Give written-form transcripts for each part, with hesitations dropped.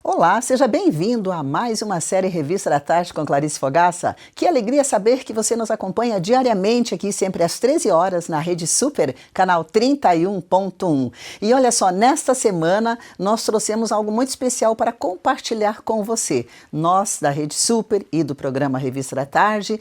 Olá, seja bem-vindo a mais uma série Revista da Tarde com Clarice Fogaça. Que alegria saber que você nos acompanha diariamente aqui, sempre às 13 horas, na Rede Super, canal 31.1. E olha só, nesta semana nós trouxemos algo muito especial para compartilhar com você. Nós, da Rede Super e do programa Revista da Tarde,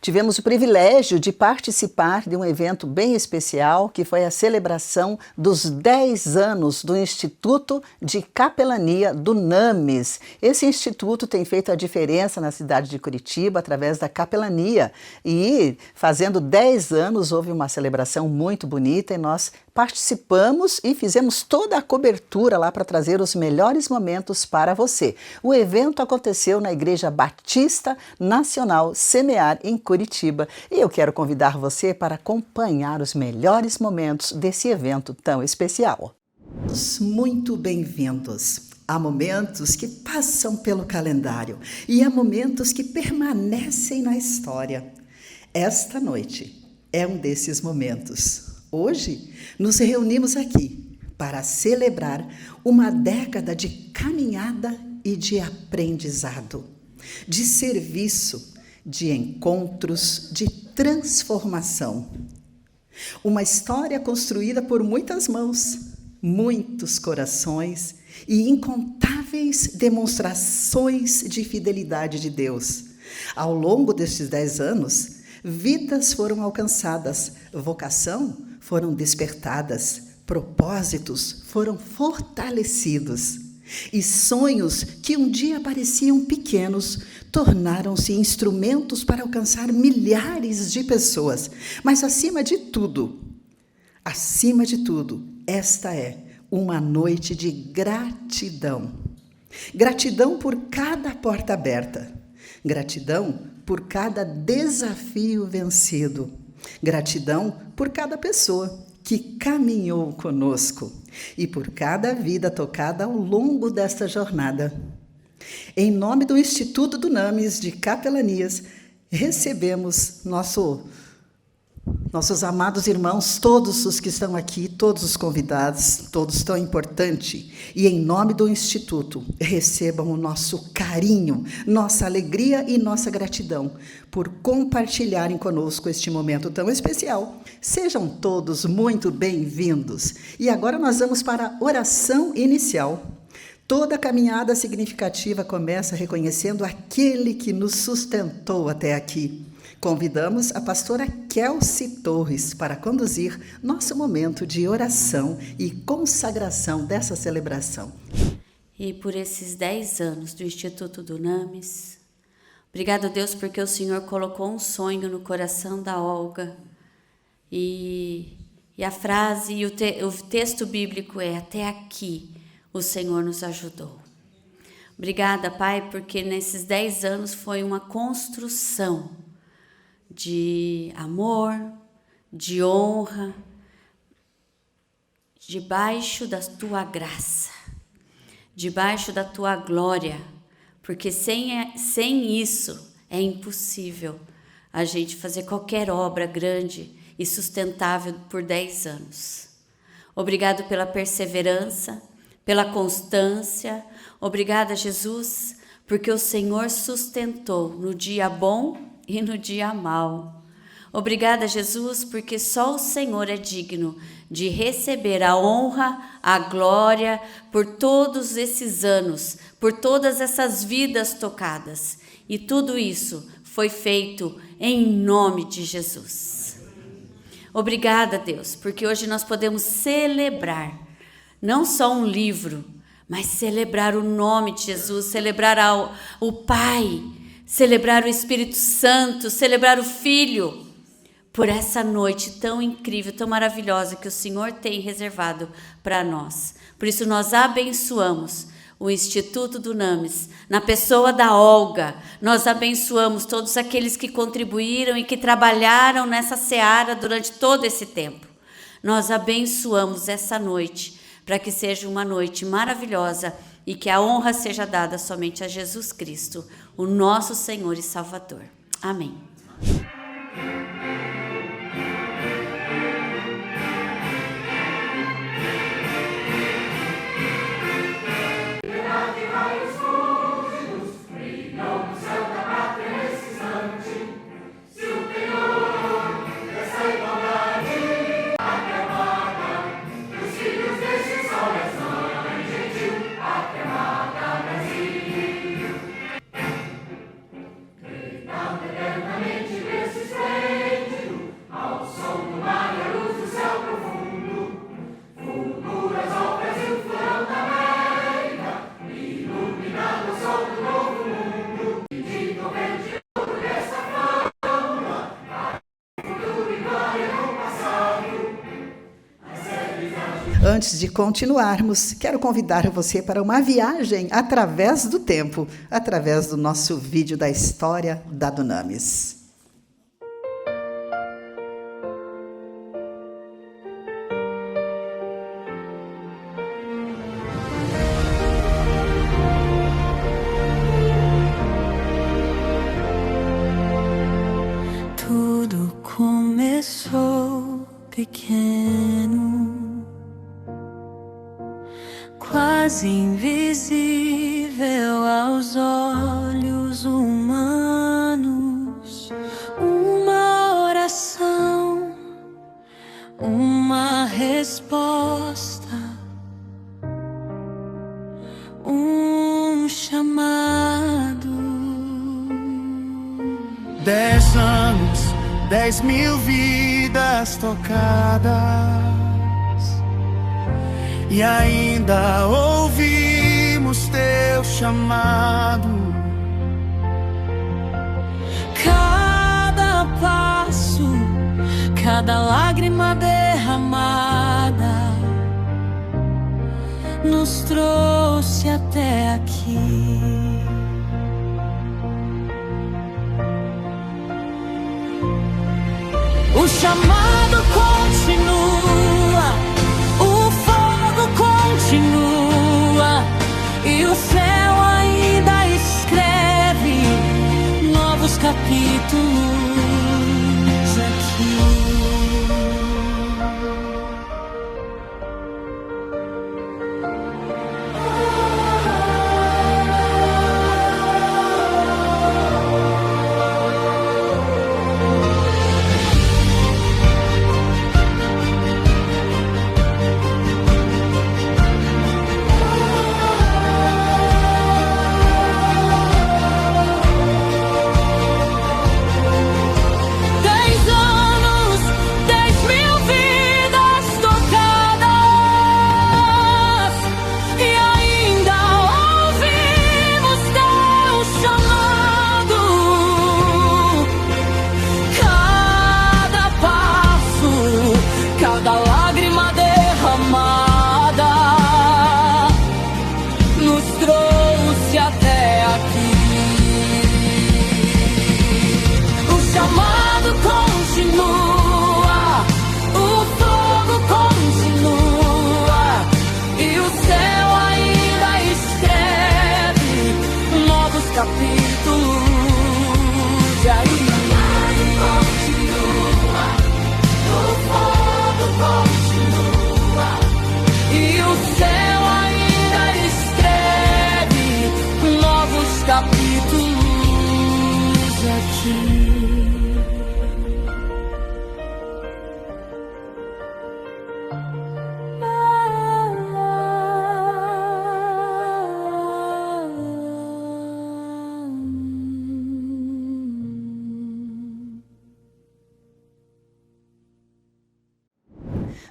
Tivemos o privilégio de participar de um evento bem especial, que foi a celebração dos 10 anos do Instituto de Capelania do NAMES. Esse instituto tem feito a diferença na cidade de Curitiba através da capelania. E fazendo 10 anos houve uma celebração muito bonita e nós participamos e fizemos toda a cobertura lá para trazer os melhores momentos para você. O evento aconteceu na Igreja Batista Nacional Semear, em Curitiba, e eu quero convidar você para acompanhar os melhores momentos desse evento tão especial. Muito bem-vindos. Há momentos que passam pelo calendário e há momentos que permanecem na história. Esta noite é um desses momentos. Hoje, nos reunimos aqui para celebrar uma década de caminhada e de aprendizado, de serviço, de encontros, de transformação. Uma história construída por muitas mãos, muitos corações e incontáveis demonstrações de fidelidade de Deus. Ao longo destes 10 anos, vidas foram alcançadas, vocação foram despertadas, propósitos foram fortalecidos e sonhos que um dia pareciam pequenos tornaram-se instrumentos para alcançar milhares de pessoas. Mas acima de tudo, esta é uma noite de gratidão. Gratidão por cada porta aberta, gratidão por cada desafio vencido, gratidão por cada pessoa que caminhou conosco e por cada vida tocada ao longo desta jornada. Em nome do Instituto do NAMES de Capelanias, recebemos nossos amados irmãos, todos os que estão aqui, todos os convidados, todos tão importantes. E em nome do Instituto, recebam o nosso carinho, nossa alegria e nossa gratidão por compartilharem conosco este momento tão especial. Sejam todos muito bem-vindos. E agora nós vamos para a oração inicial. Toda caminhada significativa começa reconhecendo aquele que nos sustentou até aqui. Convidamos a pastora Kelsey Torres para conduzir nosso momento de oração e consagração dessa celebração. E por esses 10 anos do Instituto do NAMES, obrigado a Deus porque o Senhor colocou um sonho no coração da Olga. E a frase e o texto bíblico é: até aqui o Senhor nos ajudou. Obrigada, Pai, porque nesses 10 anos foi uma construção de amor, de honra, debaixo da Tua graça, debaixo da Tua glória, porque sem isso é impossível a gente fazer qualquer obra grande e sustentável por 10 anos. Obrigado pela perseverança, pela constância. Obrigada, Jesus, porque o Senhor sustentou no dia bom e no dia mau. Obrigada, Jesus, porque só o Senhor é digno de receber a honra, a glória por todos esses anos, por todas essas vidas tocadas. E tudo isso foi feito em nome de Jesus. Obrigada, Deus, porque hoje nós podemos celebrar não só um livro, mas celebrar o nome de Jesus, celebrar o Pai, celebrar o Espírito Santo, celebrar o Filho, por essa noite tão incrível, tão maravilhosa que o Senhor tem reservado para nós. Por isso nós abençoamos o Instituto do NAMES, na pessoa da Olga. Nós abençoamos todos aqueles que contribuíram e que trabalharam nessa seara durante todo esse tempo. Nós abençoamos essa noite, para que seja uma noite maravilhosa e que a honra seja dada somente a Jesus Cristo, o nosso Senhor e Salvador. Amém. Antes de continuarmos, quero convidar você para uma viagem através do tempo, através do nosso vídeo da história da Dunamis. Tudo começou pequeno, quase invisível aos olhos humanos. Uma oração, uma resposta, um chamado. 10 anos, 10.000 vidas tocadas, e ainda ouvimos teu chamado. Cada passo, cada lágrima derramada nos trouxe até aqui. O chamado continua, o fogo continua, e o céu ainda escreve novos capítulos aqui.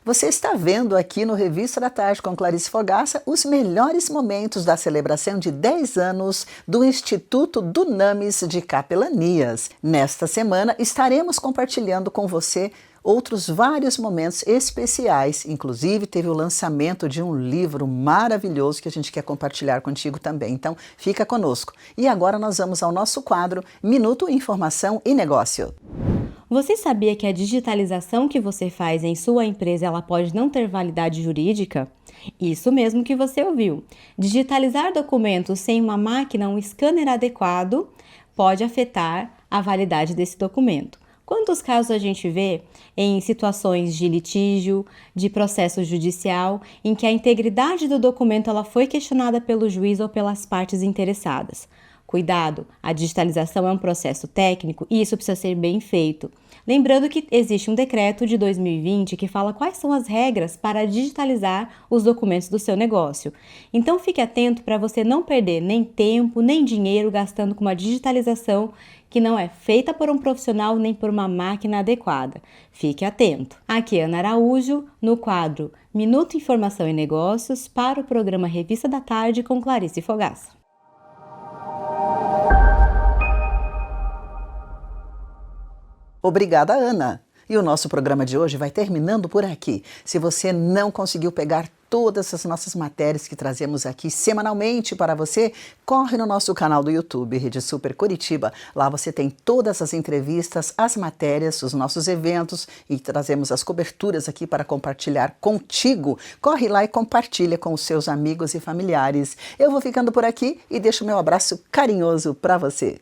Você está vendo aqui no Revista da Tarde com Clarice Fogaça os melhores momentos da celebração de 10 anos do Instituto Dunamis de Capelanias. Nesta semana estaremos compartilhando com você outros vários momentos especiais, inclusive teve o lançamento de um livro maravilhoso que a gente quer compartilhar contigo também, então fica conosco. E agora nós vamos ao nosso quadro Minuto Informação e Negócio. Você sabia que a digitalização que você faz em sua empresa ela pode não ter validade jurídica? Isso mesmo que você ouviu. Digitalizar documentos sem uma máquina, um scanner adequado, pode afetar a validade desse documento. Quantos casos a gente vê em situações de litígio, de processo judicial, em que a integridade do documento ela foi questionada pelo juiz ou pelas partes interessadas? Cuidado, a digitalização é um processo técnico e isso precisa ser bem feito. Lembrando que existe um decreto de 2020 que fala quais são as regras para digitalizar os documentos do seu negócio. Então fique atento para você não perder nem tempo, nem dinheiro gastando com uma digitalização que não é feita por um profissional nem por uma máquina adequada. Fique atento. Aqui é Ana Araújo, no quadro Minuto Informação e Negócios, para o programa Revista da Tarde com Clarice Fogaça. Obrigada, Ana! E o nosso programa de hoje vai terminando por aqui. Se você não conseguiu pegar todas as nossas matérias que trazemos aqui semanalmente para você, corre no nosso canal do YouTube, Rede Super Curitiba. Lá você tem todas as entrevistas, as matérias, os nossos eventos e trazemos as coberturas aqui para compartilhar contigo. Corre lá e compartilha com os seus amigos e familiares. Eu vou ficando por aqui e deixo meu abraço carinhoso para você.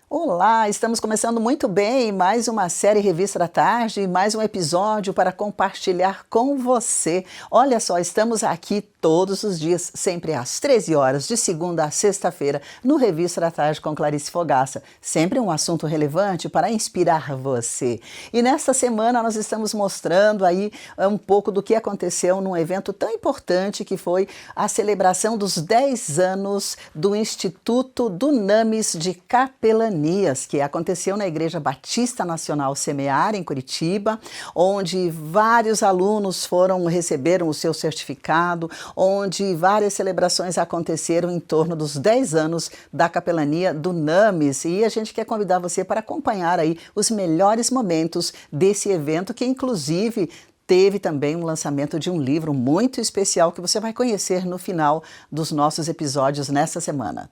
Olá, estamos começando muito bem mais uma série Revista da Tarde, mais um episódio para compartilhar com você. Olha só, estamos aqui todos os dias, sempre às 13 horas, de segunda a sexta-feira, no Revista da Tarde com Clarice Fogaça. Sempre um assunto relevante para inspirar você. E nesta semana nós estamos mostrando aí um pouco do que aconteceu num evento tão importante que foi a celebração dos 10 anos do Instituto Dunamis de Capelania, que aconteceu na Igreja Batista Nacional Semear, em Curitiba, onde vários alunos receberam o seu certificado, onde várias celebrações aconteceram em torno dos 10 anos da capelania do Dunamis. E a gente quer convidar você para acompanhar aí os melhores momentos desse evento, que inclusive teve também um lançamento de um livro muito especial que você vai conhecer no final dos nossos episódios nessa semana.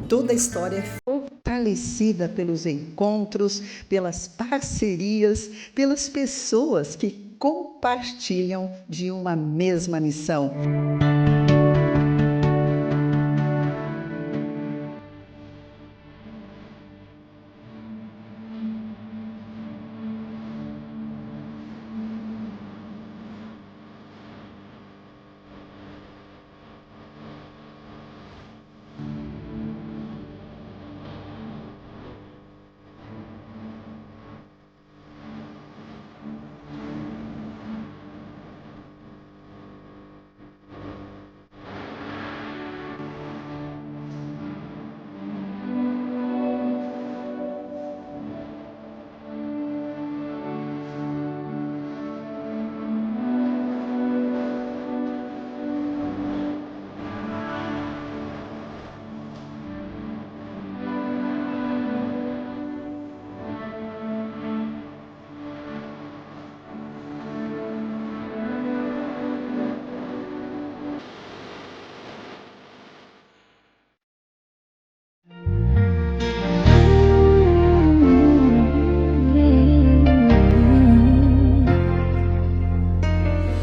Toda a história é fortalecida pelos encontros, pelas parcerias, pelas pessoas que compartilham de uma mesma missão.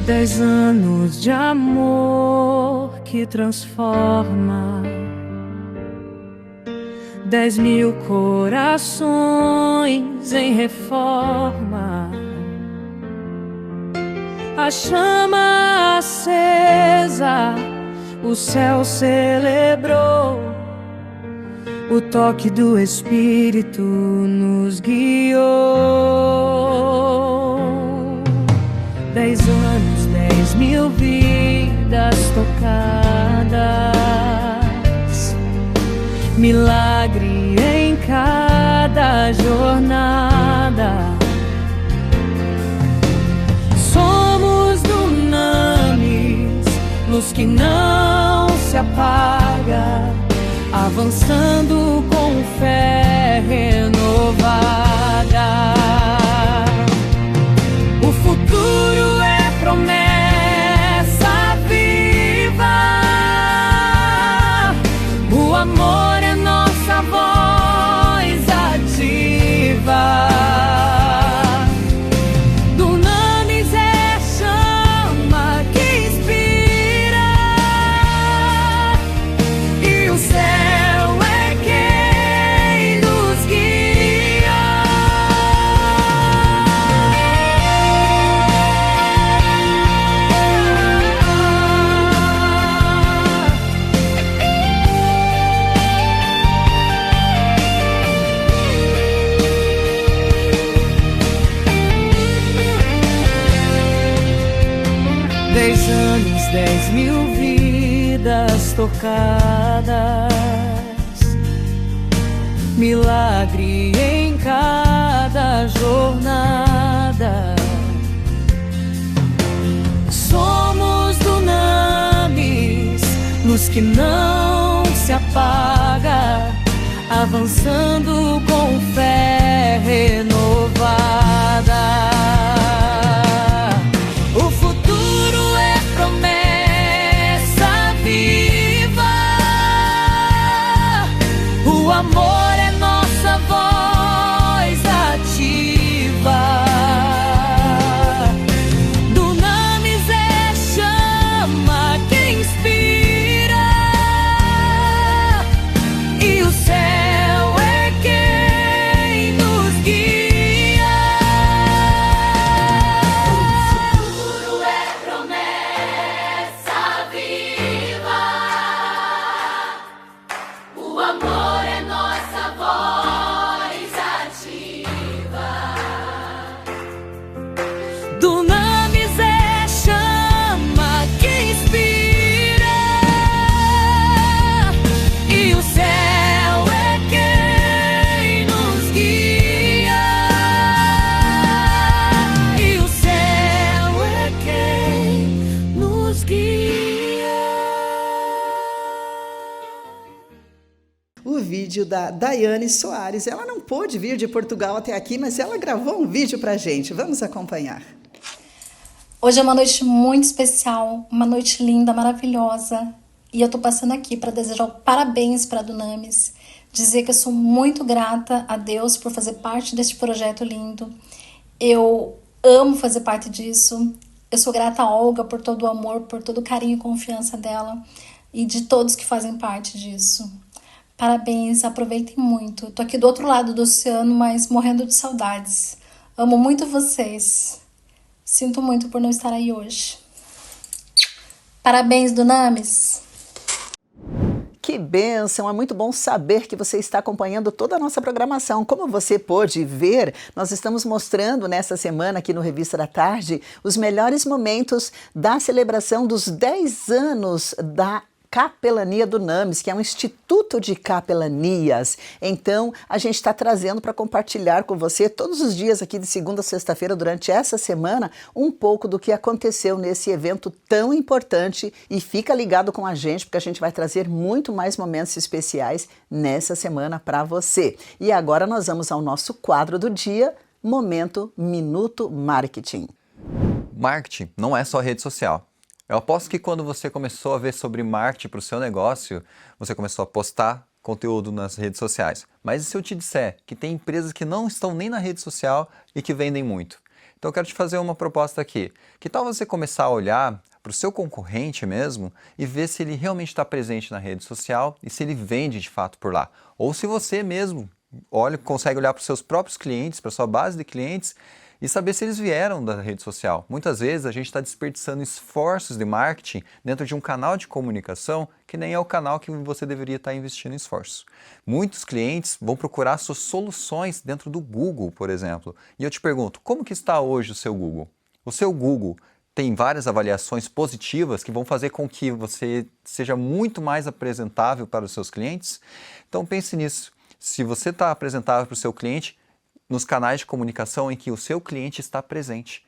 Dez anos de amor que transforma 10.000 corações em reforma. A chama acesa, o céu celebrou. O toque do Espírito nos guiou. 10 anos, 10.000 vidas tocadas, milagre em cada jornada. Somos Dunamis, luz que não se apaga, avançando com fé renovada. O futuro é promessa viva, o amor é nossa voz ativa. Dunamis é chama que inspira, e o céu é quem nos guia. Dez anos, 10.000 vidas tocadas, milagre em cada jornada. Somos luz que não se apaga, avançando com fé renovada. O futuro é promessa viva, o amor é nossa voz ativa. Dunamis é chama que inspira, e o céu é quem nos guia. O futuro é promessa viva, o amor é nossa voz ativa. Dunamis é chama que inspira, e o céu é quem nos guia. E o céu é quem nos guia. O vídeo da Daiane Soares. Ela não pôde vir de Portugal até aqui, mas ela gravou um vídeo pra gente. Vamos acompanhar. Hoje é uma noite muito especial, uma noite linda, maravilhosa. E eu tô passando aqui para desejar parabéns para a Dunamis, dizer que eu sou muito grata a Deus por fazer parte deste projeto lindo. Eu amo fazer parte disso. Eu sou grata a Olga por todo o amor, por todo o carinho e confiança dela e de todos que fazem parte disso. Parabéns, aproveitem muito. Tô aqui do outro lado do oceano, mas morrendo de saudades. Amo muito vocês. Sinto muito por não estar aí hoje. Parabéns, Dunamis! Que bênção! É muito bom saber que você está acompanhando toda a nossa programação. Como você pôde ver, nós estamos mostrando nessa semana aqui no Revista da Tarde os melhores momentos da celebração dos 10 anos da Capelania Dunamis, que é um instituto de capelanias. Então, a gente está trazendo para compartilhar com você todos os dias aqui de segunda a sexta-feira, durante essa semana, um pouco do que aconteceu nesse evento tão importante. E fica ligado com a gente, porque a gente vai trazer muito mais momentos especiais nessa semana para você. E agora nós vamos ao nosso quadro do dia, Momento Minuto Marketing. Marketing não é só rede social. Eu aposto que quando você começou a ver sobre marketing para o seu negócio, você começou a postar conteúdo nas redes sociais. Mas e se eu te disser que tem empresas que não estão nem na rede social e que vendem muito? Então eu quero te fazer uma proposta aqui. Que tal você começar a olhar para o seu concorrente mesmo e ver se ele realmente está presente na rede social e se ele vende de fato por lá? Ou se você mesmo consegue olhar para os seus próprios clientes, para a sua base de clientes e saber se eles vieram da rede social. Muitas vezes a gente está desperdiçando esforços de marketing dentro de um canal de comunicação que nem é o canal que você deveria estar investindo em esforço. Muitos clientes vão procurar suas soluções dentro do Google, por exemplo. E eu te pergunto, como que está hoje o seu Google? O seu Google tem várias avaliações positivas que vão fazer com que você seja muito mais apresentável para os seus clientes? Então pense nisso. Se você está apresentável para o seu cliente, nos canais de comunicação em que o seu cliente está presente.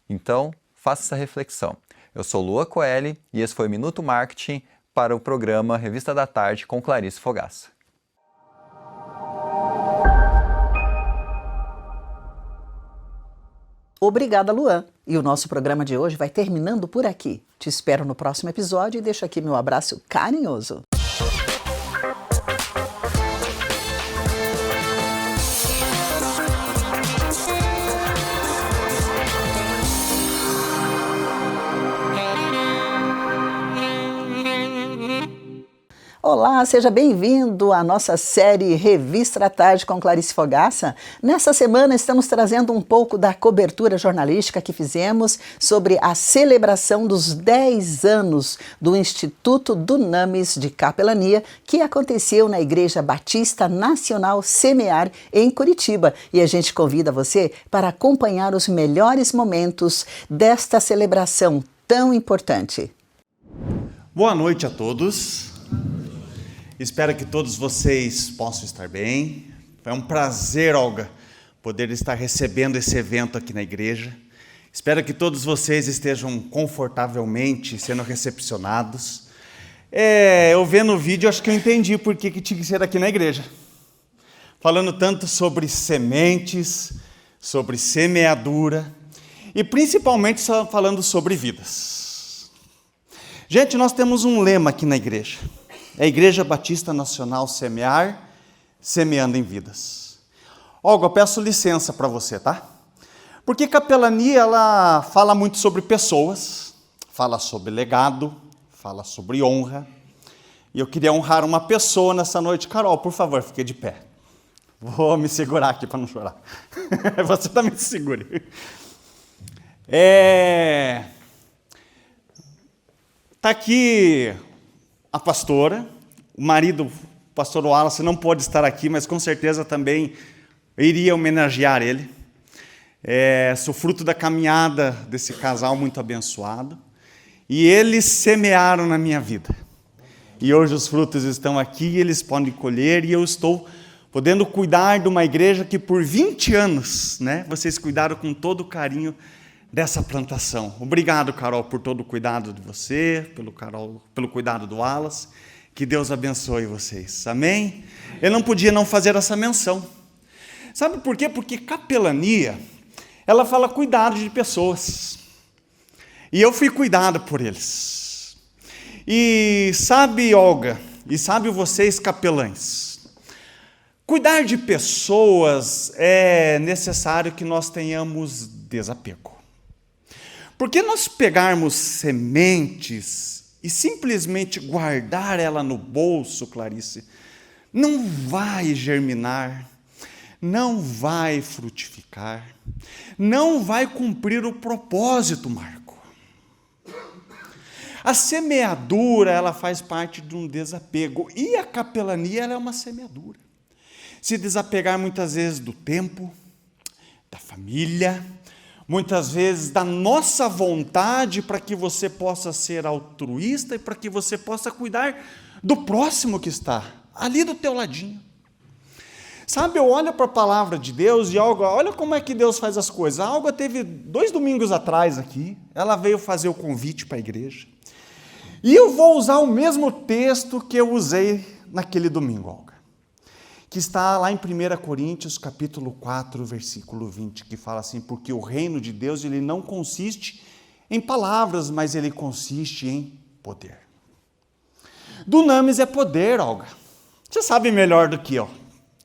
Então, faça essa reflexão. Eu sou Lua Coeli e esse foi Minuto Marketing para o programa Revista da Tarde com Clarice Fogaça. Obrigada, Luan. E o nosso programa de hoje vai terminando por aqui. Te espero no próximo episódio e deixo aqui meu abraço carinhoso. Olá, seja bem-vindo à nossa série Revista da Tarde com Clarice Fogaça. Nessa semana estamos trazendo um pouco da cobertura jornalística que fizemos sobre a celebração dos 10 anos do Instituto Dunamis de Capelania, que aconteceu na Igreja Batista Nacional Semear, em Curitiba. E a gente convida você para acompanhar os melhores momentos desta celebração tão importante. Boa noite a todos. Espero que todos vocês possam estar bem. É um prazer, Olga, poder estar recebendo esse evento aqui na igreja. Espero que todos vocês estejam confortavelmente sendo recepcionados. Eu vendo o vídeo, acho que eu entendi por que tinha que ser aqui na igreja. Falando tanto sobre sementes, sobre semeadura e principalmente falando sobre vidas. Gente, nós temos um lema aqui na igreja. É a Igreja Batista Nacional Semear, Semeando em Vidas. Olga, eu peço licença para você, tá? Porque capelania, ela fala muito sobre pessoas, fala sobre legado, fala sobre honra. E eu queria honrar uma pessoa nessa noite. Carol, por favor, fique de pé. Vou me segurar aqui para não chorar. Você também se segure. Está aqui a pastora, o marido, o pastor Wallace, não pode estar aqui, mas com certeza também iria homenagear ele. Sou fruto da caminhada desse casal muito abençoado. E eles semearam na minha vida. E hoje os frutos estão aqui, eles podem colher, e eu estou podendo cuidar de uma igreja que por 20 anos, né, vocês cuidaram com todo o carinho dessa plantação. Obrigado, Carol, por todo o cuidado de você, pelo cuidado do Wallace. Que Deus abençoe vocês. Amém? Eu não podia não fazer essa menção. Sabe por quê? Porque capelania, ela fala cuidado de pessoas. E eu fui cuidado por eles. E sabe, Olga, e sabe vocês, capelães, cuidar de pessoas é necessário que nós tenhamos desapego. Porque nós pegarmos sementes e simplesmente guardar ela no bolso, Clarice, não vai germinar, não vai frutificar, não vai cumprir o propósito, Marco. A semeadura, ela faz parte de um desapego, e a capelania, ela é uma semeadura. Se desapegar muitas vezes do tempo, da família, muitas vezes da nossa vontade para que você possa ser altruísta e para que você possa cuidar do próximo que está ali do teu ladinho. Sabe, eu olho para a palavra de Deus e olha como é que Deus faz as coisas. A Olga teve 2 domingos atrás aqui, ela veio fazer o convite para a igreja. E eu vou usar o mesmo texto que eu usei naquele domingo, Olga, que está lá em 1 Coríntios, capítulo 4, versículo 20, que fala assim: porque o reino de Deus, ele não consiste em palavras, mas ele consiste em poder. Dunamis é poder, Olga. Você sabe melhor do que eu.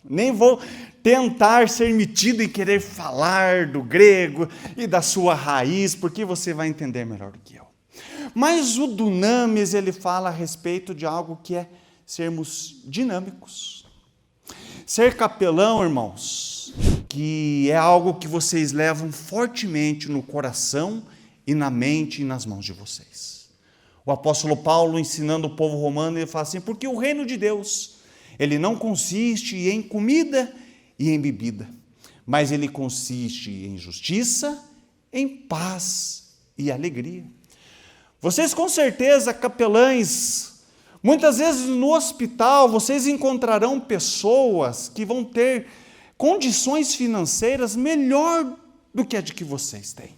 Nem vou tentar ser metido em querer falar do grego e da sua raiz, porque você vai entender melhor do que eu. Mas o dunamis, ele fala a respeito de algo que é sermos dinâmicos. Ser capelão, irmãos, que é algo que vocês levam fortemente no coração e na mente e nas mãos de vocês. O apóstolo Paulo, ensinando o povo romano, ele fala assim: porque o reino de Deus, ele não consiste em comida e em bebida, mas ele consiste em justiça, em paz e alegria. Vocês com certeza, capelães, muitas vezes no hospital, vocês encontrarão pessoas que vão ter condições financeiras melhor do que a de que vocês têm.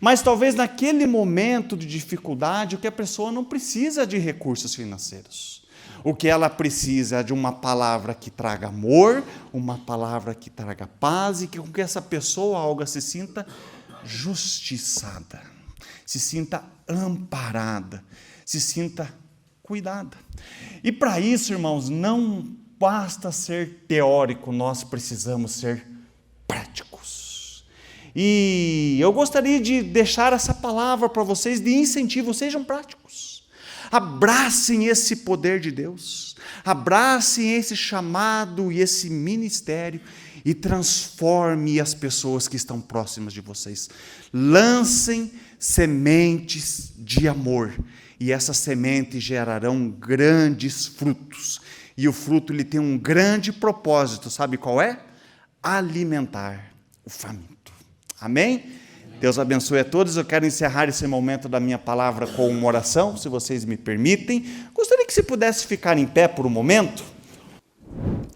Mas talvez naquele momento de dificuldade, o que a pessoa não precisa de recursos financeiros. O que ela precisa é de uma palavra que traga amor, uma palavra que traga paz, e que com que essa pessoa, Olga, se sinta justiçada, se sinta amparada, se sinta cuidada. E para isso, irmãos, não basta ser teórico, nós precisamos ser práticos. E eu gostaria de deixar essa palavra para vocês de incentivo: sejam práticos. Abracem esse poder de Deus, abracem esse chamado e esse ministério e transforme as pessoas que estão próximas de vocês. Lancem sementes de amor, e essas sementes gerarão grandes frutos. E o fruto, ele tem um grande propósito, sabe qual é? Alimentar o faminto. Amém? Deus abençoe a todos. Eu quero encerrar esse momento da minha palavra com uma oração, se vocês me permitem. Gostaria que você pudesse ficar em pé por um momento.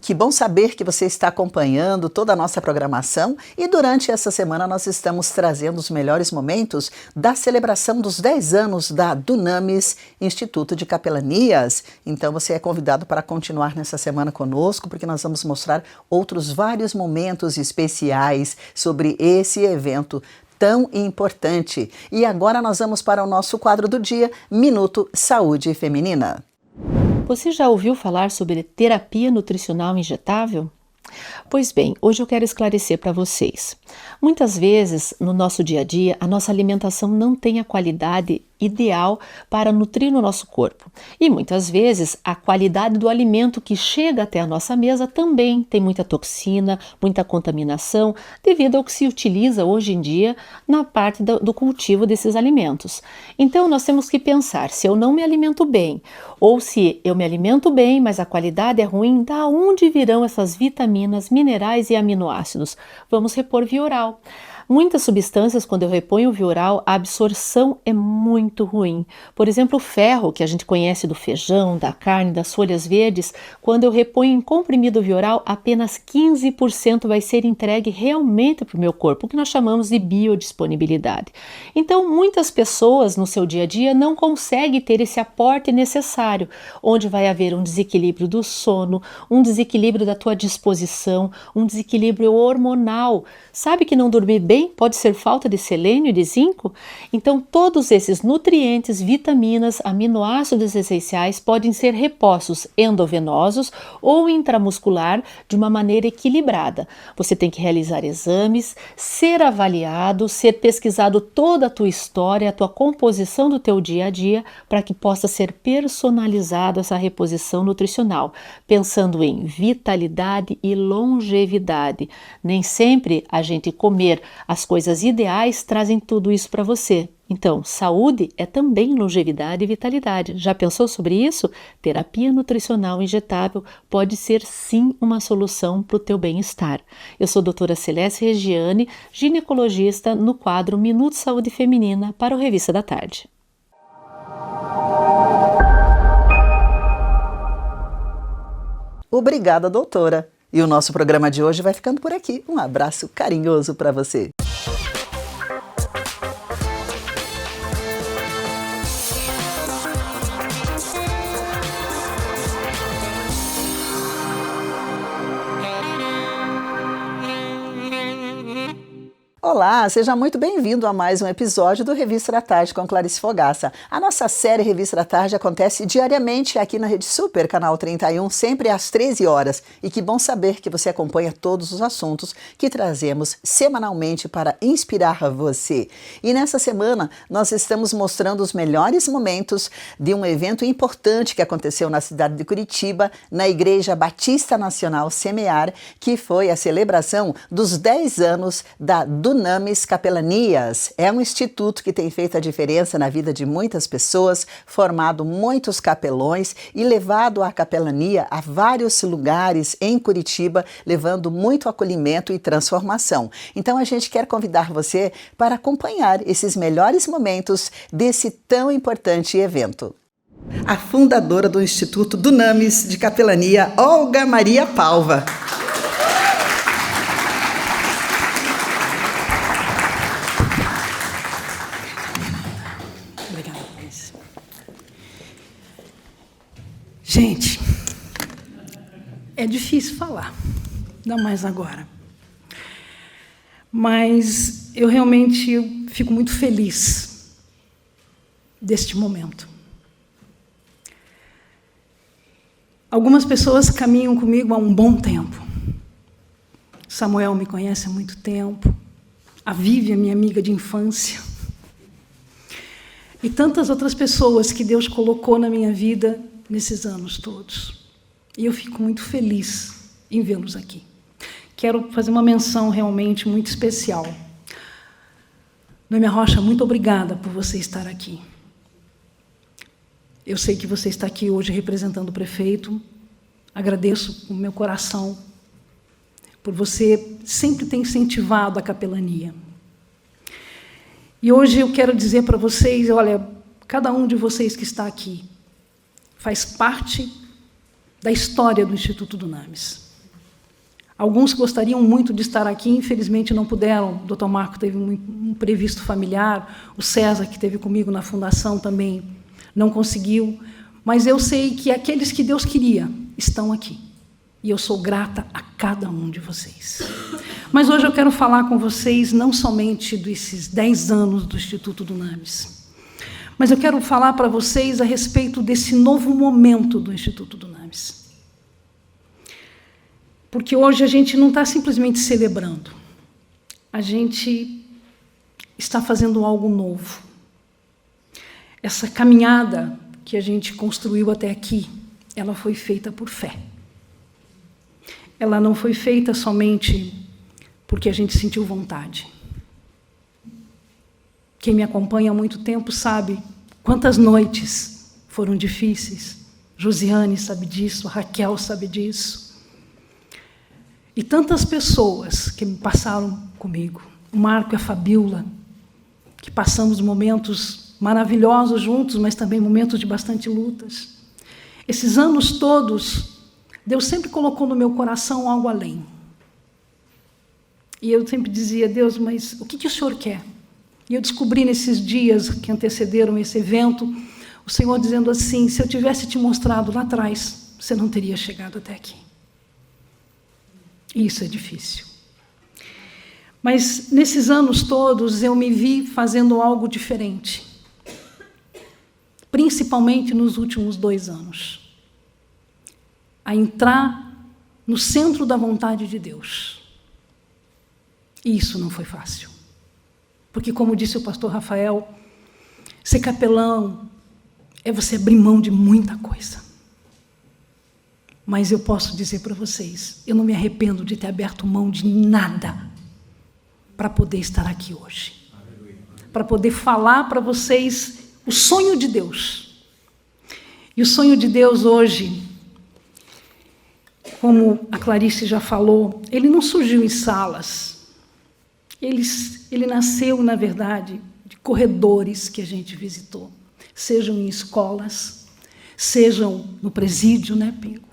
Que bom saber que você está acompanhando toda a nossa programação e durante essa semana nós estamos trazendo os melhores momentos da celebração dos 10 anos da Dunamis, Instituto de Capelanias. Então você é convidado para continuar nessa semana conosco, porque nós vamos mostrar outros vários momentos especiais sobre esse evento tão importante. E agora nós vamos para o nosso quadro do dia, Minuto Saúde Feminina. Você já ouviu falar sobre terapia nutricional injetável? Pois bem, hoje eu quero esclarecer para vocês. Muitas vezes, no nosso dia a dia, a nossa alimentação não tem a qualidade ideal para nutrir o nosso corpo. E muitas vezes, a qualidade do alimento que chega até a nossa mesa também tem muita toxina, muita contaminação, devido ao que se utiliza hoje em dia na parte do cultivo desses alimentos. Então, nós temos que pensar, se eu não me alimento bem, ou se eu me alimento bem, mas a qualidade é ruim, da onde virão essas vitaminas, minerais e aminoácidos? Vamos repor via oral. Muitas substâncias, quando eu reponho via oral, a absorção é muito ruim. Por exemplo, o ferro, que a gente conhece do feijão, da carne, das folhas verdes, quando eu reponho em comprimido via oral, apenas 15% vai ser entregue realmente para o meu corpo, o que nós chamamos de biodisponibilidade. Então, muitas pessoas no seu dia a dia não conseguem ter esse aporte necessário, onde vai haver um desequilíbrio do sono, um desequilíbrio da tua disposição, um desequilíbrio hormonal. Sabe que não dormir bem pode ser falta de selênio e de zinco? Então, todos esses nutrientes, vitaminas, aminoácidos essenciais podem ser repostos endovenosos ou intramuscular de uma maneira equilibrada. Você tem que realizar exames, ser avaliado, ser pesquisado toda a tua história, a tua composição do teu dia a dia, para que possa ser personalizada essa reposição nutricional, pensando em vitalidade e longevidade. Nem sempre a gente comer as coisas ideais trazem tudo isso para você. Então, saúde é também longevidade e vitalidade. Já pensou sobre isso? Terapia nutricional injetável pode ser sim uma solução para o teu bem-estar. Eu sou a doutora Celeste Regiane, ginecologista, no quadro Minuto Saúde Feminina para o Revista da Tarde. Obrigada, doutora. E o nosso programa de hoje vai ficando por aqui. Um abraço carinhoso para você. Olá, seja muito bem-vindo a mais um episódio do Revista da Tarde com Clarice Fogaça. A nossa série Revista da Tarde acontece diariamente aqui na Rede Super, canal 31, sempre às 13 horas. E que bom saber que você acompanha todos os assuntos que trazemos semanalmente para inspirar você. E nessa semana nós estamos mostrando os melhores momentos de um evento importante que aconteceu na cidade de Curitiba, na Igreja Batista Nacional Semear, que foi a celebração dos 10 anos da Dunamis Capelanias. É um instituto que tem feito a diferença na vida de muitas pessoas, formado muitos capelões e levado a capelania a vários lugares em Curitiba, levando muito acolhimento e transformação. Então a gente quer convidar você para acompanhar esses melhores momentos desse tão importante evento. A fundadora do Instituto Dunamis de Capelania, Olga Maria Palva. Gente, é difícil falar, ainda mais agora. Mas eu realmente fico muito feliz deste momento. Algumas pessoas caminham comigo há um bom tempo. Samuel me conhece há muito tempo. A Vivi é minha amiga de infância. E tantas outras pessoas que Deus colocou na minha vida nesses anos todos. E eu fico muito feliz em vê-los aqui. Quero fazer uma menção realmente muito especial. Noêmia Rocha, muito obrigada por você estar aqui. Eu sei que você está aqui hoje representando o prefeito. Agradeço com o meu coração por você sempre ter incentivado a capelania. E hoje eu quero dizer para vocês, olha, cada um de vocês que está aqui faz parte da história do Instituto Dunamis. Alguns gostariam muito de estar aqui, infelizmente não puderam. O Dr. Marco teve um imprevisto familiar, o César, que esteve comigo na fundação, também não conseguiu. Mas eu sei que aqueles que Deus queria estão aqui. E eu sou grata a cada um de vocês. Mas hoje eu quero falar com vocês não somente desses 10 anos do Instituto Dunamis, mas eu quero falar para vocês a respeito desse novo momento do Instituto Dunamis. Porque hoje a gente não está simplesmente celebrando, a gente está fazendo algo novo. Essa caminhada que a gente construiu até aqui, ela foi feita por fé. Ela não foi feita somente porque a gente sentiu vontade. Quem me acompanha há muito tempo sabe quantas noites foram difíceis. Josiane sabe disso, a Raquel sabe disso. E tantas pessoas que me passaram comigo, o Marco e a Fabiola, que passamos momentos maravilhosos juntos, mas também momentos de bastante lutas. Esses anos todos, Deus sempre colocou no meu coração algo além. E eu sempre dizia, Deus, mas o que o Senhor quer? E eu descobri nesses dias que antecederam esse evento, o Senhor dizendo assim, se eu tivesse te mostrado lá atrás, você não teria chegado até aqui. E isso é difícil. Mas nesses anos todos eu me vi fazendo algo diferente. Principalmente nos últimos 2 anos. A entrar no centro da vontade de Deus. E isso não foi fácil. Porque, como disse o pastor Rafael, ser capelão é você abrir mão de muita coisa. Mas eu posso dizer para vocês, eu não me arrependo de ter aberto mão de nada para poder estar aqui hoje. Para poder falar para vocês o sonho de Deus. E o sonho de Deus hoje, como a Clarice já falou, ele não surgiu em salas. Ele nasceu, na verdade, de corredores que a gente visitou. Sejam em escolas, sejam no presídio, né, Pingo?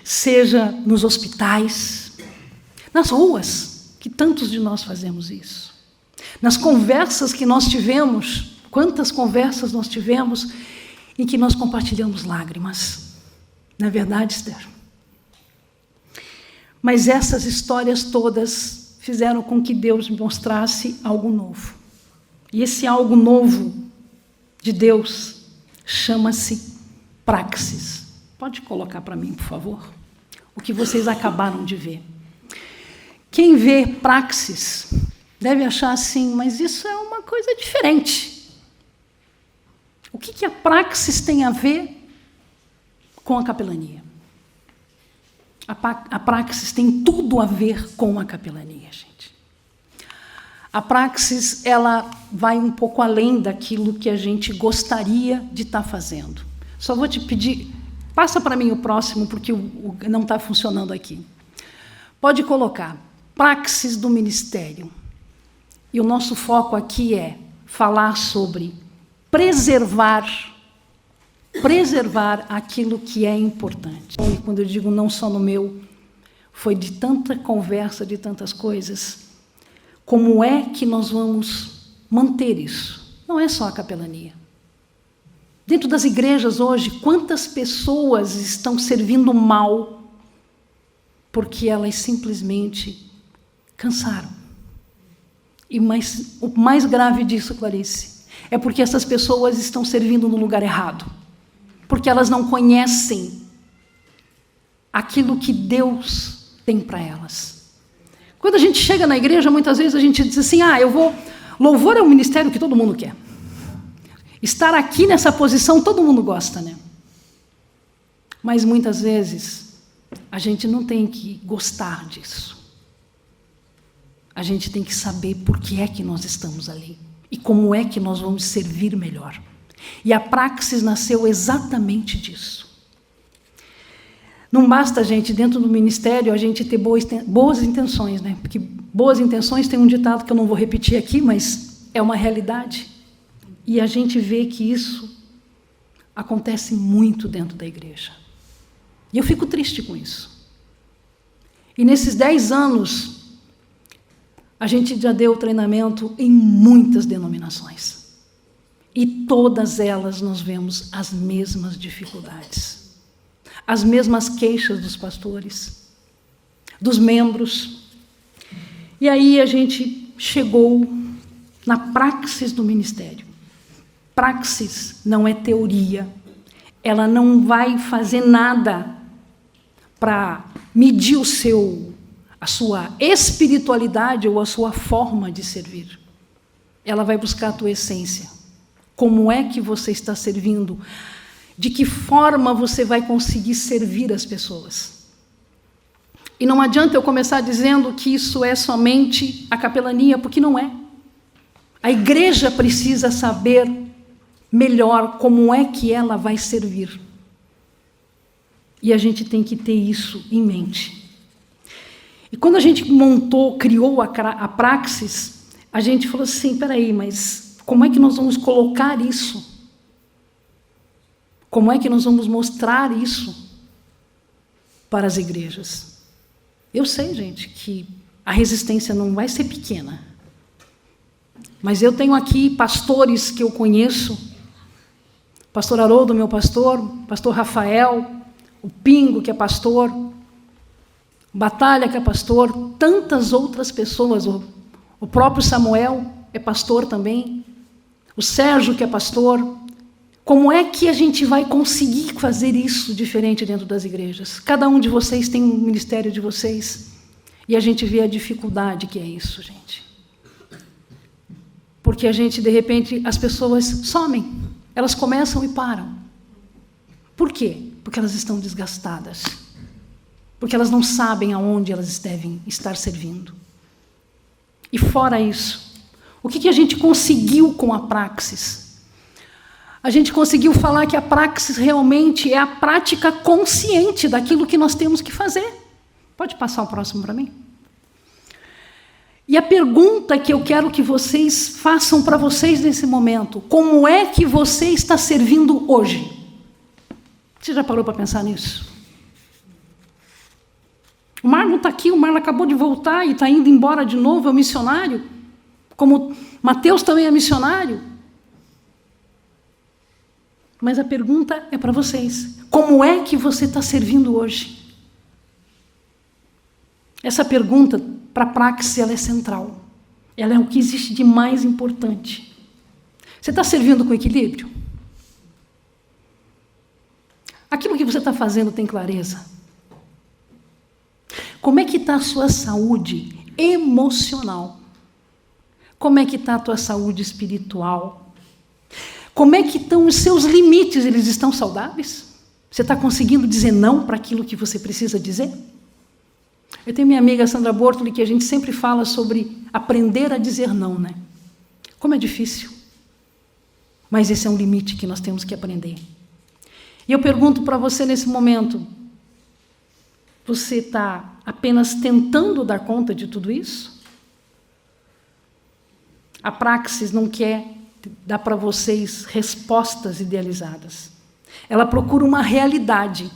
Seja nos hospitais, nas ruas, que tantos de nós fazemos isso. Nas conversas que nós tivemos, quantas conversas nós tivemos em que nós compartilhamos lágrimas. Não é verdade, Esther? Mas essas histórias todas fizeram com que Deus mostrasse algo novo. E esse algo novo de Deus chama-se praxis. Pode colocar para mim, por favor? O que vocês acabaram de ver. Quem vê praxis deve achar assim, mas isso é uma coisa diferente. O que a praxis tem a ver com a capelania? A praxis tem tudo a ver com a capelania, gente. A praxis, ela vai um pouco além daquilo que a gente gostaria de estar fazendo. Só vou te pedir, passa para mim o próximo, porque não está funcionando aqui. Pode colocar, praxis do ministério. E o nosso foco aqui é falar sobre preservar aquilo que é importante. E quando eu digo não só no meu, foi de tanta conversa, de tantas coisas. Como é que nós vamos manter isso? Não é só a capelania. Dentro das igrejas hoje, quantas pessoas estão servindo mal porque elas simplesmente cansaram? E o mais grave disso, Clarice, é porque essas pessoas estão servindo no lugar errado. Porque elas não conhecem aquilo que Deus tem para elas. Quando a gente chega na igreja, muitas vezes a gente diz assim, louvor é um ministério que todo mundo quer. Estar aqui nessa posição, todo mundo gosta, né? Mas muitas vezes, a gente não tem que gostar disso. A gente tem que saber por que é que nós estamos ali e como é que nós vamos servir melhor. E a praxis nasceu exatamente disso. Não basta, gente, dentro do ministério, a gente ter boas intenções, né? Porque boas intenções tem um ditado que eu não vou repetir aqui, mas é uma realidade. E a gente vê que isso acontece muito dentro da igreja. E eu fico triste com isso. E nesses 10 anos, a gente já deu treinamento em muitas denominações. E todas elas nós vemos as mesmas dificuldades, as mesmas queixas dos pastores, dos membros. E aí a gente chegou na praxis do ministério. Praxis não é teoria. Ela não vai fazer nada para medir a sua espiritualidade ou a sua forma de servir. Ela vai buscar a tua essência. Como é que você está servindo? De que forma você vai conseguir servir as pessoas? E não adianta eu começar dizendo que isso é somente a capelania, porque não é. A igreja precisa saber melhor como é que ela vai servir. E a gente tem que ter isso em mente. E quando a gente criou a praxis, a gente falou assim, peraí, mas como é que nós vamos colocar isso? Como é que nós vamos mostrar isso para as igrejas? Eu sei, gente, que a resistência não vai ser pequena. Mas eu tenho aqui pastores que eu conheço, pastor Haroldo, meu pastor, pastor Rafael, o Pingo, que é pastor, Batalha, que é pastor, tantas outras pessoas, o próprio Samuel é pastor também, o Sérgio, que é pastor. Como é que a gente vai conseguir fazer isso diferente dentro das igrejas? Cada um de vocês tem um ministério de vocês, e a gente vê a dificuldade que é isso, gente. Porque a gente, de repente, as pessoas somem, elas começam e param. Por quê? Porque elas estão desgastadas. Porque elas não sabem aonde elas devem estar servindo. E fora isso, o que a gente conseguiu com a praxis? A gente conseguiu falar que a praxis realmente é a prática consciente daquilo que nós temos que fazer. Pode passar o próximo para mim? E a pergunta que eu quero que vocês façam para vocês nesse momento, como é que você está servindo hoje? Você já parou para pensar nisso? O Marlon está aqui, o Marlon acabou de voltar e está indo embora de novo, é um missionário. Como Mateus também é missionário. Mas a pergunta é para vocês. Como é que você está servindo hoje? Essa pergunta, para a praxis, ela é central. Ela é o que existe de mais importante. Você está servindo com equilíbrio? Aquilo que você está fazendo tem clareza? Como é que está a sua saúde emocional? Como é que está a tua saúde espiritual? Como é que estão os seus limites? Eles estão saudáveis? Você está conseguindo dizer não para aquilo que você precisa dizer? Eu tenho minha amiga Sandra Bortoli, que a gente sempre fala sobre aprender a dizer não, né? Como é difícil. Mas esse é um limite que nós temos que aprender. E eu pergunto para você nesse momento, você está apenas tentando dar conta de tudo isso? A praxis não quer dar para vocês respostas idealizadas. Ela procura uma realidade,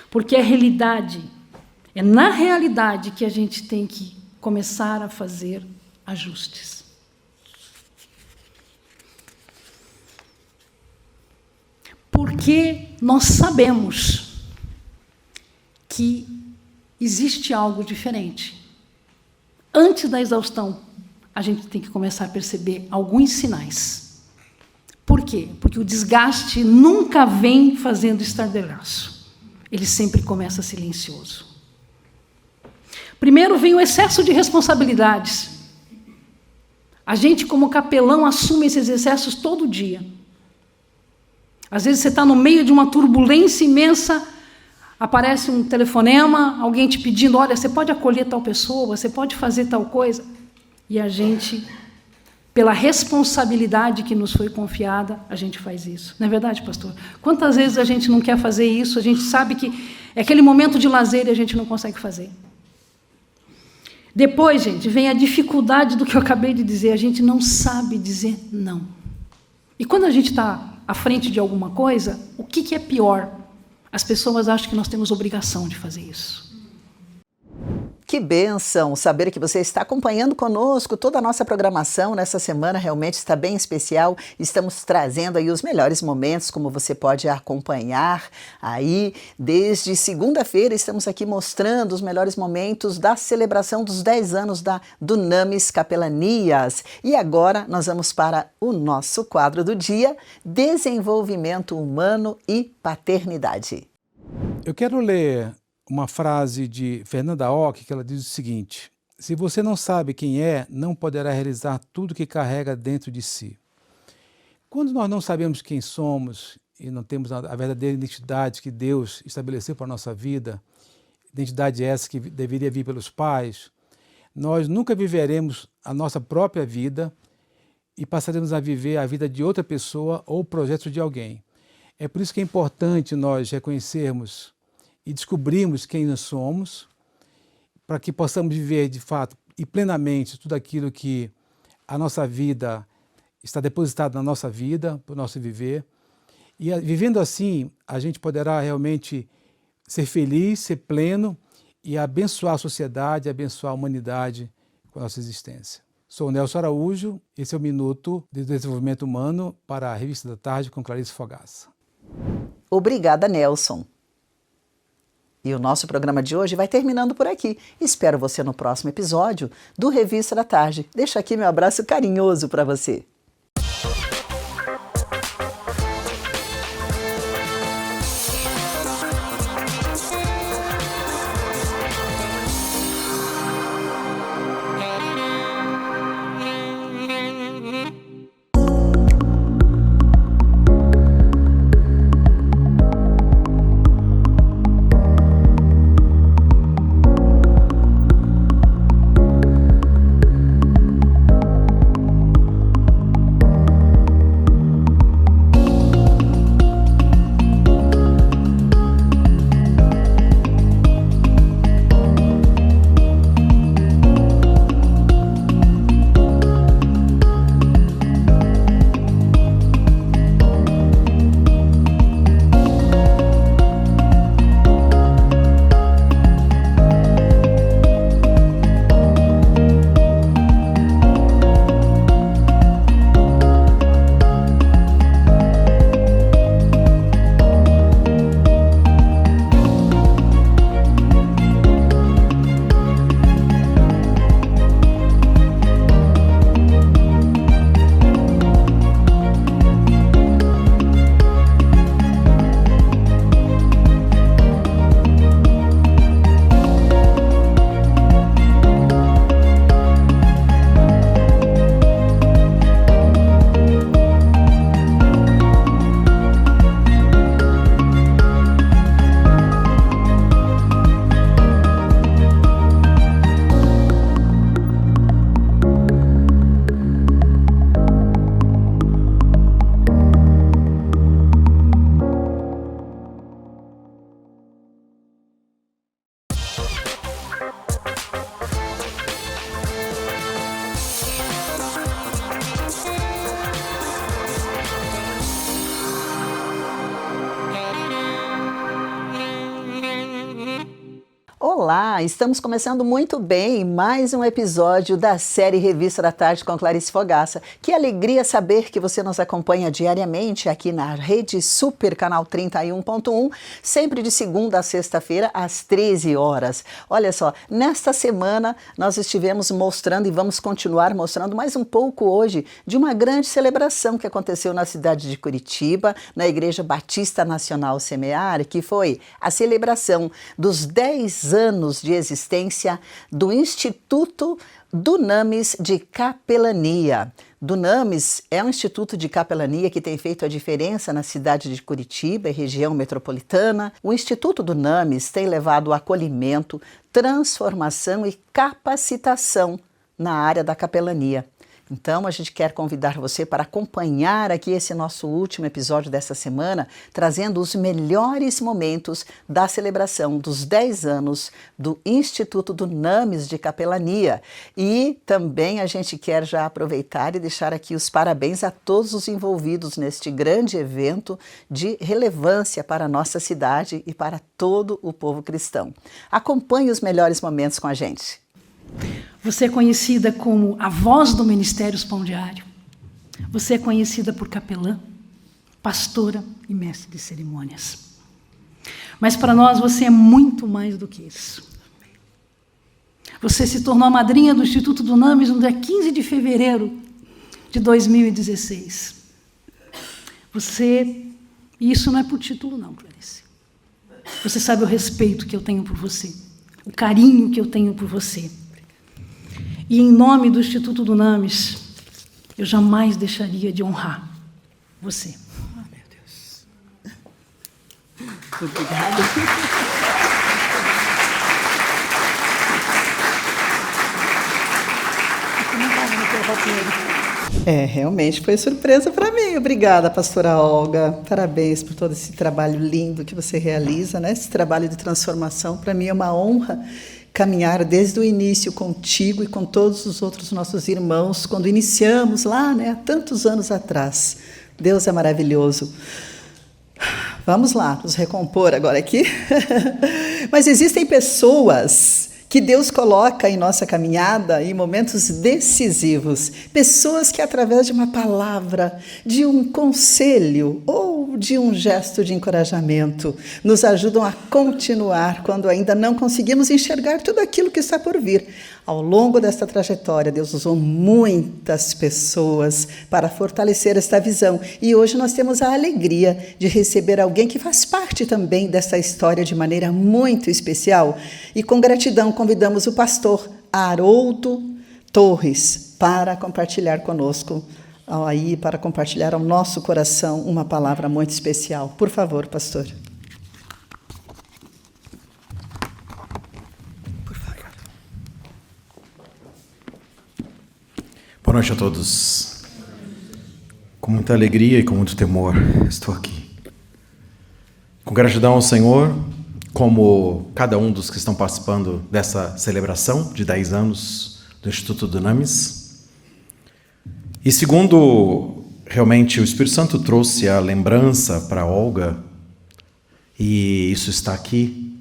porque a realidade, é na realidade que a gente tem que começar a fazer ajustes. Porque nós sabemos que existe algo diferente. Antes da exaustão, a gente tem que começar a perceber alguns sinais. Por quê? Porque o desgaste nunca vem fazendo estardalhaço. Ele sempre começa silencioso. Primeiro vem o excesso de responsabilidades. A gente, como capelão, assume esses excessos todo dia. Às vezes você está no meio de uma turbulência imensa, aparece um telefonema, alguém te pedindo, olha, você pode acolher tal pessoa, você pode fazer tal coisa. E a gente, pela responsabilidade que nos foi confiada, a gente faz isso. Não é verdade, pastor? Quantas vezes a gente não quer fazer isso, a gente sabe que é aquele momento de lazer e a gente não consegue fazer. Depois, gente, vem a dificuldade do que eu acabei de dizer, a gente não sabe dizer não. E quando a gente está à frente de alguma coisa, o que é pior? As pessoas acham que nós temos obrigação de fazer isso. Que bênção saber que você está acompanhando conosco toda a nossa programação nessa semana, realmente está bem especial. Estamos trazendo aí os melhores momentos, como você pode acompanhar aí. Desde segunda-feira estamos aqui mostrando os melhores momentos da celebração dos 10 anos da Dunamis Capelanias. E agora nós vamos para o nosso quadro do dia, Desenvolvimento Humano e Paternidade. Eu quero ler uma frase de Fernanda Ock, que ela diz o seguinte: se você não sabe quem é, não poderá realizar tudo que carrega dentro de si. Quando nós não sabemos quem somos e não temos a verdadeira identidade que Deus estabeleceu para a nossa vida, identidade essa que deveria vir pelos pais, nós nunca viveremos a nossa própria vida e passaremos a viver a vida de outra pessoa ou o projeto de alguém. É por isso que é importante nós reconhecermos e descobrirmos quem nós somos, para que possamos viver de fato e plenamente tudo aquilo que a nossa vida está depositado na nossa vida, para o nosso viver. E vivendo assim, a gente poderá realmente ser feliz, ser pleno e abençoar a sociedade, abençoar a humanidade com a nossa existência. Sou o Nelson Araújo, esse é o Minuto de Desenvolvimento Humano para a Revista da Tarde com Clarice Fogaça. Obrigada, Nelson. E o nosso programa de hoje vai terminando por aqui. Espero você no próximo episódio do Revista da Tarde. Deixo aqui meu abraço carinhoso para você. Olá, estamos começando muito bem mais um episódio da série Revista da Tarde com Clarice Fogaça. Que alegria saber que você nos acompanha diariamente aqui na Rede Super Canal 31.1, sempre de segunda a sexta-feira às 13 horas. Olha só, nesta semana nós estivemos mostrando e vamos continuar mostrando mais um pouco hoje de uma grande celebração que aconteceu na cidade de Curitiba, na Igreja Batista Nacional Semear, que foi a celebração dos 10 anos de existência do Instituto Dunamis de Capelania. Dunamis é um instituto de capelania que tem feito a diferença na cidade de Curitiba e região metropolitana. O Instituto Dunamis tem levado acolhimento, transformação e capacitação na área da capelania. Então, a gente quer convidar você para acompanhar aqui esse nosso último episódio dessa semana, trazendo os melhores momentos da celebração dos 10 anos do Instituto Dunamis de Capelania. E também a gente quer já aproveitar e deixar aqui os parabéns a todos os envolvidos neste grande evento de relevância para a nossa cidade e para todo o povo cristão. Acompanhe os melhores momentos com a gente. Você é conhecida como a voz do Ministério Pão Diário. Você é conhecida por capelã, pastora e mestre de cerimônias. Mas para nós você é muito mais do que isso. Você se tornou a madrinha do Instituto Dunamis no dia 15 de fevereiro de 2016. E isso não é por título não, Clarice. Você sabe o respeito que eu tenho por você, o carinho que eu tenho por você. E em nome do Instituto Dunamis, eu jamais deixaria de honrar você. Oh, meu Deus. Obrigada. Realmente foi surpresa para mim. Obrigada, pastora Olga. Parabéns por todo esse trabalho lindo que você realiza, né? Esse trabalho de transformação. Para mim é uma honra caminhar desde o início contigo e com todos os outros nossos irmãos, quando iniciamos lá, né, há tantos anos atrás. Deus é maravilhoso. Vamos lá, nos recompor agora aqui. Mas existem pessoas que Deus coloca em nossa caminhada em momentos decisivos. Pessoas que, através de uma palavra, de um conselho ou de um gesto de encorajamento, nos ajudam a continuar quando ainda não conseguimos enxergar tudo aquilo que está por vir. Ao longo desta trajetória, Deus usou muitas pessoas para fortalecer esta visão. E hoje nós temos a alegria de receber alguém que faz parte também dessa história de maneira muito especial. E com gratidão convidamos o pastor Haroldo Torres para compartilhar conosco, para compartilhar ao nosso coração uma palavra muito especial. Por favor, pastor. Boa noite a todos. Com muita alegria e com muito temor, estou aqui. Com gratidão ao Senhor, como cada um dos que estão participando dessa celebração de 10 anos do Instituto Dunamis. E segundo, realmente, o Espírito Santo trouxe a lembrança para Olga, e isso está aqui,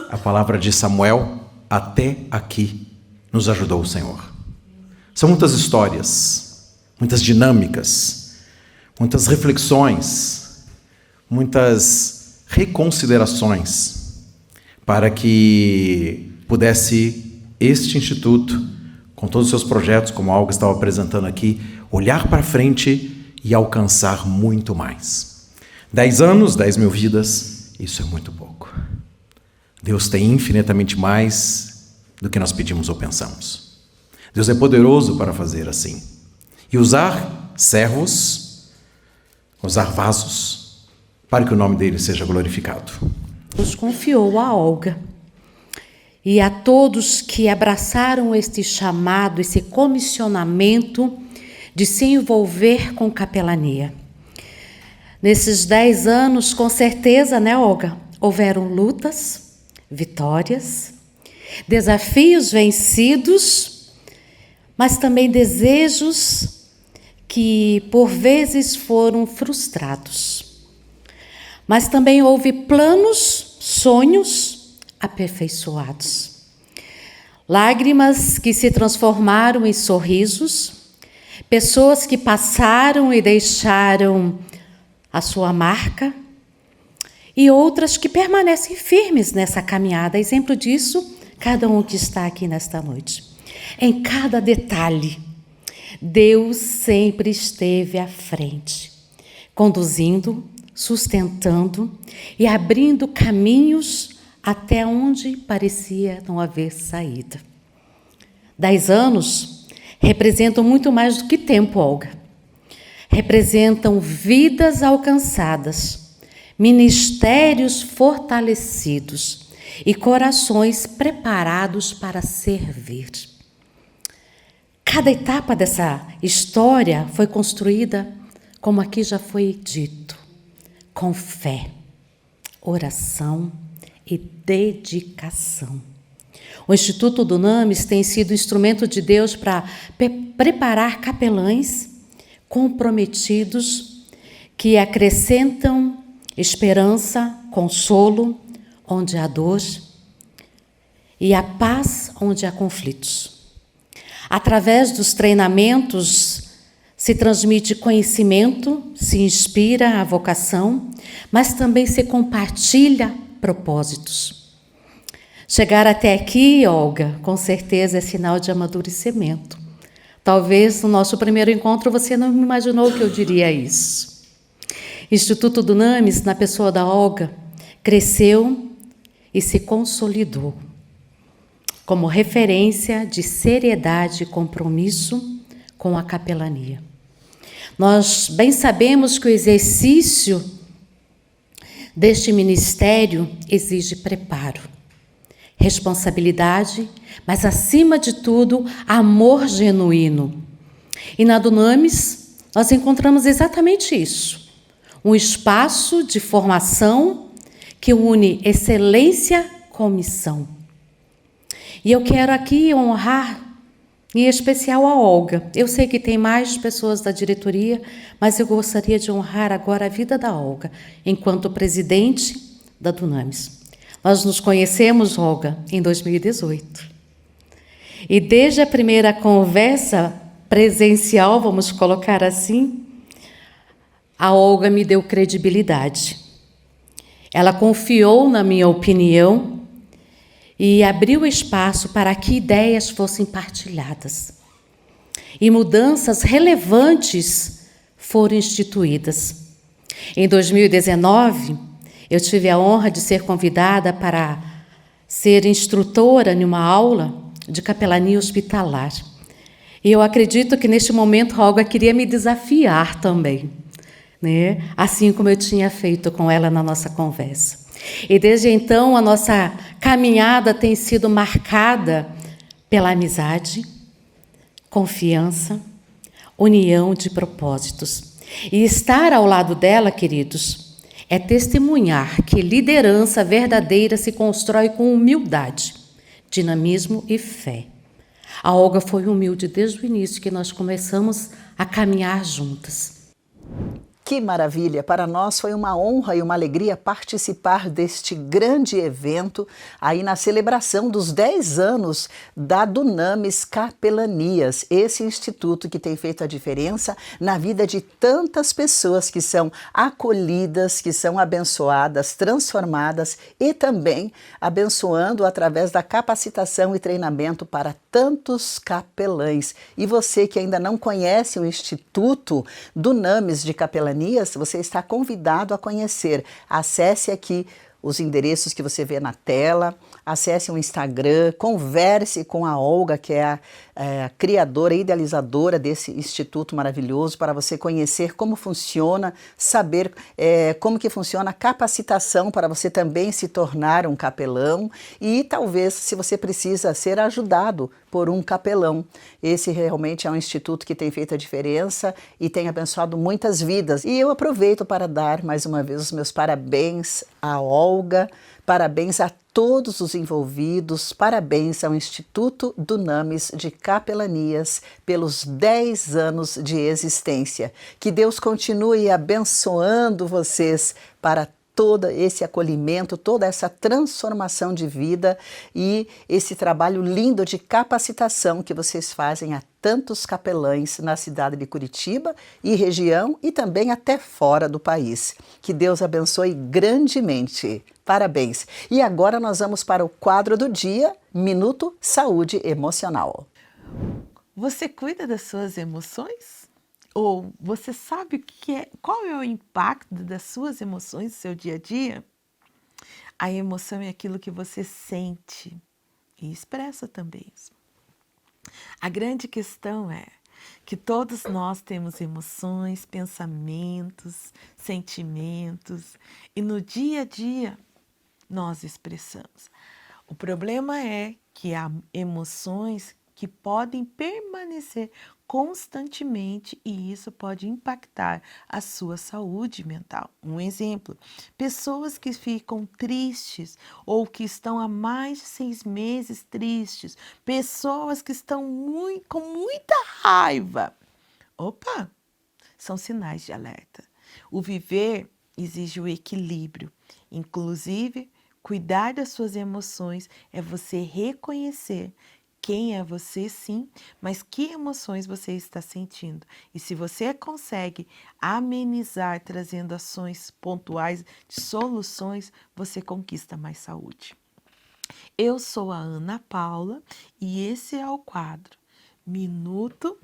a palavra de Samuel, até aqui nos ajudou o Senhor. São muitas histórias, muitas dinâmicas, muitas reflexões, muitas reconsiderações para que pudesse este instituto, com todos os seus projetos, como a Olga estava apresentando aqui, olhar para frente e alcançar muito mais. 10 anos, 10 mil vidas, isso é muito pouco. Deus tem infinitamente mais do que nós pedimos ou pensamos. Deus é poderoso para fazer assim. E usar servos, usar vasos, para que o nome dele seja glorificado. Deus confiou a Olga. E a todos que abraçaram este chamado, esse comissionamento de se envolver com capelania. Nesses 10 anos, com certeza, né, Olga? Houveram lutas, vitórias, desafios vencidos, mas também desejos que, por vezes, foram frustrados. Mas também houve planos, sonhos aperfeiçoados. Lágrimas que se transformaram em sorrisos, pessoas que passaram e deixaram a sua marca, e outras que permanecem firmes nessa caminhada. Exemplo disso, cada um que está aqui nesta noite. Em cada detalhe, Deus sempre esteve à frente, conduzindo, sustentando e abrindo caminhos até onde parecia não haver saída. 10 anos representam muito mais do que tempo, Olga. Representam vidas alcançadas, ministérios fortalecidos e corações preparados para servir. Cada etapa dessa história foi construída, como aqui já foi dito, com fé, oração e dedicação. O Instituto Dunamis tem sido instrumento de Deus para preparar capelães comprometidos que acrescentam esperança, consolo onde há dor e a paz onde há conflitos. Através dos treinamentos se transmite conhecimento, se inspira a vocação, mas também se compartilha propósitos. Chegar até aqui, Olga, com certeza é sinal de amadurecimento. Talvez no nosso primeiro encontro você não imaginou que eu diria isso. Instituto Dunamis, na pessoa da Olga, cresceu e se consolidou como referência de seriedade e compromisso com a capelania. Nós bem sabemos que o exercício deste ministério exige preparo, responsabilidade, mas, acima de tudo, amor genuíno. E na Dunamis, nós encontramos exatamente isso. Um espaço de formação que une excelência com missão. E eu quero aqui honrar, em especial, a Olga. Eu sei que tem mais pessoas da diretoria, mas eu gostaria de honrar agora a vida da Olga, enquanto presidente da Dunamis. Nós nos conhecemos, Olga, em 2018. E desde a primeira conversa presencial, vamos colocar assim, a Olga me deu credibilidade. Ela confiou na minha opinião e abriu espaço para que ideias fossem partilhadas. E mudanças relevantes foram instituídas. Em 2019, eu tive a honra de ser convidada para ser instrutora em uma aula de capelania hospitalar. E eu acredito que, neste momento, a Olga queria me desafiar também, né? Assim como eu tinha feito com ela na nossa conversa. E desde então, a nossa caminhada tem sido marcada pela amizade, confiança, união de propósitos. E estar ao lado dela, queridos, é testemunhar que liderança verdadeira se constrói com humildade, dinamismo e fé. A Olga foi humilde desde o início que nós começamos a caminhar juntas. Que maravilha! Para nós foi uma honra e uma alegria participar deste grande evento aí na celebração dos 10 anos da Dunamis Capelanias, esse instituto que tem feito a diferença na vida de tantas pessoas que são acolhidas, que são abençoadas, transformadas e também abençoando através da capacitação e treinamento para tantos capelães. E você que ainda não conhece o Instituto Dunamis de Capelanias, você está convidado a conhecer. Acesse aqui os endereços que você vê na tela, acesse o Instagram, converse com a Olga, que é a criadora e idealizadora desse instituto maravilhoso, para você conhecer como funciona, saber como que funciona a capacitação para você também se tornar um capelão e talvez se você precisa ser ajudado por um capelão. Esse realmente é um instituto que tem feito a diferença e tem abençoado muitas vidas. E eu aproveito para dar mais uma vez os meus parabéns à Olga, parabéns a todos os envolvidos, parabéns ao Instituto Dunamis de Capelanias pelos 10 anos de existência. Que Deus continue abençoando vocês para todo esse acolhimento, toda essa transformação de vida e esse trabalho lindo de capacitação que vocês fazem a tantos capelães na cidade de Curitiba e região e também até fora do país. Que Deus abençoe grandemente. Parabéns! E agora nós vamos para o quadro do dia, Minuto Saúde Emocional. Você cuida das suas emoções? Ou você sabe o que é, qual é o impacto das suas emoções no seu dia a dia? A emoção é aquilo que você sente e expressa também. A grande questão é que todos nós temos emoções, pensamentos, sentimentos e no dia a dia nós expressamos. O problema é que há emoções que podem permanecer constantemente e isso pode impactar a sua saúde mental. Um exemplo, pessoas que ficam tristes ou que estão há mais de 6 meses tristes, pessoas que estão com muita raiva. Opa, são sinais de alerta. O viver exige o equilíbrio, inclusive cuidar das suas emoções é você reconhecer quem é você, sim, mas que emoções você está sentindo. E se você consegue amenizar, trazendo ações pontuais de soluções, você conquista mais saúde. Eu sou a Ana Paula e esse é o quadro Minuto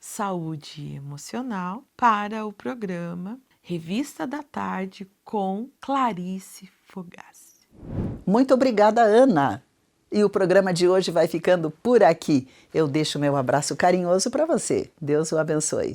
Saúde Emocional para o programa Revista da Tarde com Clarice Fogassi. Muito obrigada, Ana! E o programa de hoje vai ficando por aqui. Eu deixo meu abraço carinhoso para você. Deus o abençoe.